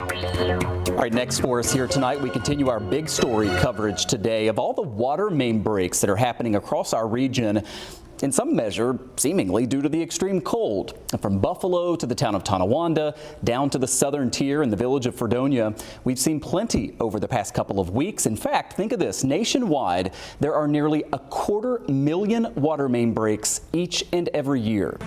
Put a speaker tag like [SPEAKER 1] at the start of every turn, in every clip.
[SPEAKER 1] All right, next for us here tonight, we continue our big story coverage today of all the water main breaks that are happening across our region, in some measure, seemingly due to the extreme cold. From Buffalo to the town of Tonawanda, down to the southern tier in the village of Fredonia, we've seen plenty over the past couple of weeks. In fact, think of this, nationwide, there are nearly 250,000 water main breaks each and every year.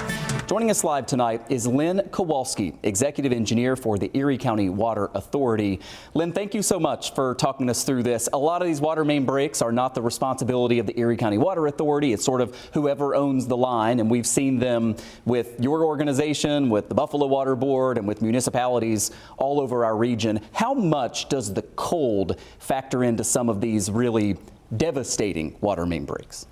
[SPEAKER 1] Joining us live tonight is Len Kowalski, Executive Engineer for the Erie County Water Authority. Len, thank you so much for talking us through this. A lot of these water main breaks are not the responsibility of the Erie County Water Authority. It's sort of whoever owns the line, and we've seen them with your organization, with the Buffalo Water Board, and with municipalities all over our region. How much does the cold factor into some of these really devastating water main breaks?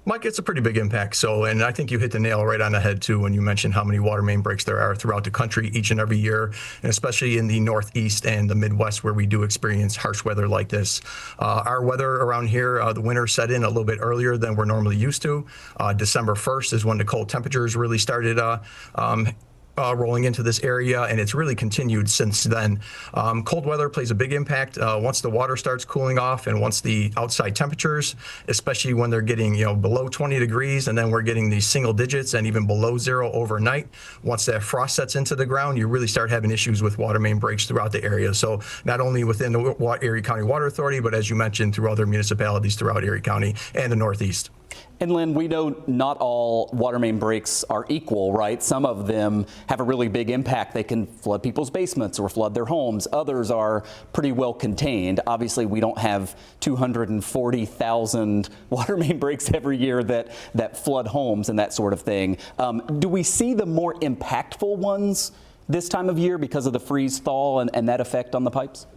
[SPEAKER 2] Mike, it's a pretty big impact. And I think you hit the nail right on the head, too, when you mentioned how many water main breaks there are throughout the country each and every year, and especially in the Northeast and the Midwest, where we do experience harsh weather like this. Our weather around here, the winter set in a little bit earlier than we're normally used to. December 1st is when the cold temperatures really started rolling into this area, and it's really continued since then. Cold weather plays a big impact once the water starts cooling off, and once the outside temperatures, especially when they're getting below 20 degrees, and then we're getting these single digits and even below zero overnight. Once that frost sets into the ground, you really start having issues with water main breaks throughout the area. So not only within the Erie County Water Authority, but as you mentioned, through other municipalities throughout Erie County and the Northeast.
[SPEAKER 1] And Len, we know not all water main breaks are equal, right? Some of them have a really big impact. They can flood people's basements or flood their homes. Others are pretty well contained. Obviously, we don't have 240,000 water main breaks every year that flood homes and that sort of thing. Do we see the more impactful ones this time of year because of the freeze thaw and that effect on the pipes?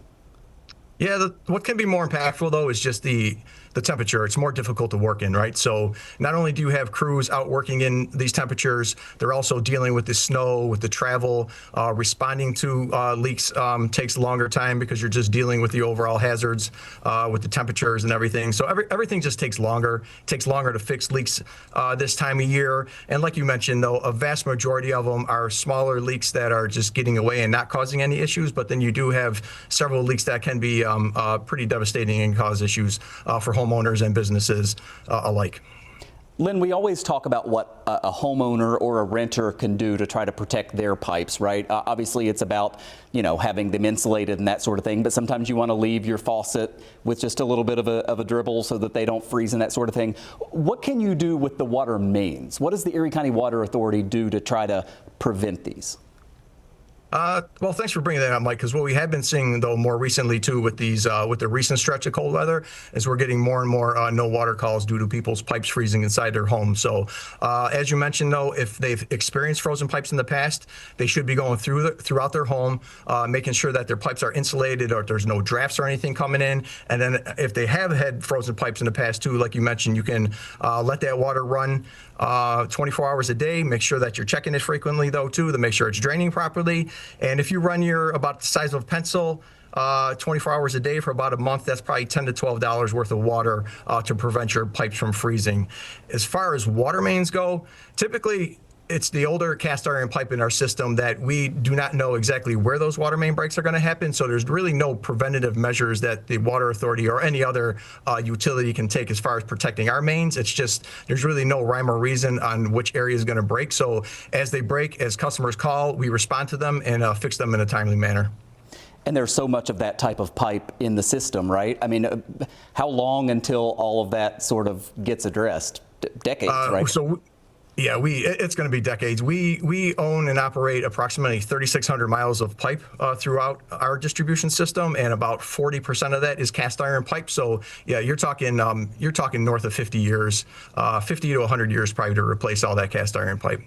[SPEAKER 2] Yeah, what can be more impactful, though, is just the temperature. It's more difficult to work in, right? So not only do you have crews out working in these temperatures, they're also dealing with the snow, with the travel. Responding to leaks takes a longer time because you're just dealing with the overall hazards with the temperatures and everything. So everything just takes longer. It takes longer to fix leaks this time of year. And like you mentioned, though, a vast majority of them are smaller leaks that are just getting away and not causing any issues. But then you do have several leaks that can be pretty devastating and cause issues for homeowners and businesses alike.
[SPEAKER 1] Len, we always talk about what a homeowner or a renter can do to try to protect their pipes, right? Obviously, it's about, having them insulated and that sort of thing, but sometimes you want to leave your faucet with just a little bit of a dribble so that they don't freeze and that sort of thing. What can you do with the water mains? What does the Erie County Water Authority do to try to prevent these?
[SPEAKER 2] Well, thanks for bringing that up, Mike, because what we have been seeing, though, more recently, too, with the recent stretch of cold weather, is we're getting more and more no water calls due to people's pipes freezing inside their homes. So as you mentioned, though, if they've experienced frozen pipes in the past, they should be going throughout their home, making sure that their pipes are insulated or there's no drafts or anything coming in. And then if they have had frozen pipes in the past, too, like you mentioned, you can let that water run 24 hours a day. Make sure that you're checking it frequently, though, too, to make sure it's draining properly. And if you run your about the size of a pencil 24 hours a day for about a month, that's probably $10 to $12 worth of water to prevent your pipes from freezing. As far as water mains go, typically it's the older cast iron pipe in our system that we do not know exactly where those water main breaks are going to happen. So there's really no preventative measures that the Water Authority or any other utility can take as far as protecting our mains. It's just there's really no rhyme or reason on which area is going to break. So as they break, as customers call, we respond to them and fix them in a timely manner.
[SPEAKER 1] And there's so much of that type of pipe in the system, right? I mean, how long until all of that sort of gets addressed? Decades, right?
[SPEAKER 2] Yeah, it's going to be decades. We own and operate approximately 3,600 miles of pipe throughout our distribution system, and about 40% of that is cast iron pipe. So yeah, you're talking north of 50 years, 50 to 100 years probably to replace all that cast iron pipe.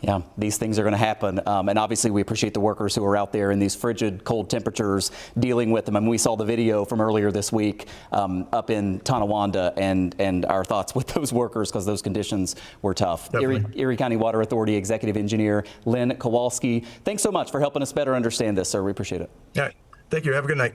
[SPEAKER 1] Yeah, these things are going to happen. And obviously we appreciate the workers who are out there in these frigid, cold temperatures dealing with them. I mean, we saw the video from earlier this week up in Tonawanda, and our thoughts with those workers because those conditions were tough. Erie County Water Authority Executive Engineer Len Kowalski, thanks so much for helping us better understand this, sir. We appreciate it.
[SPEAKER 2] Yeah, thank you. Have a good night.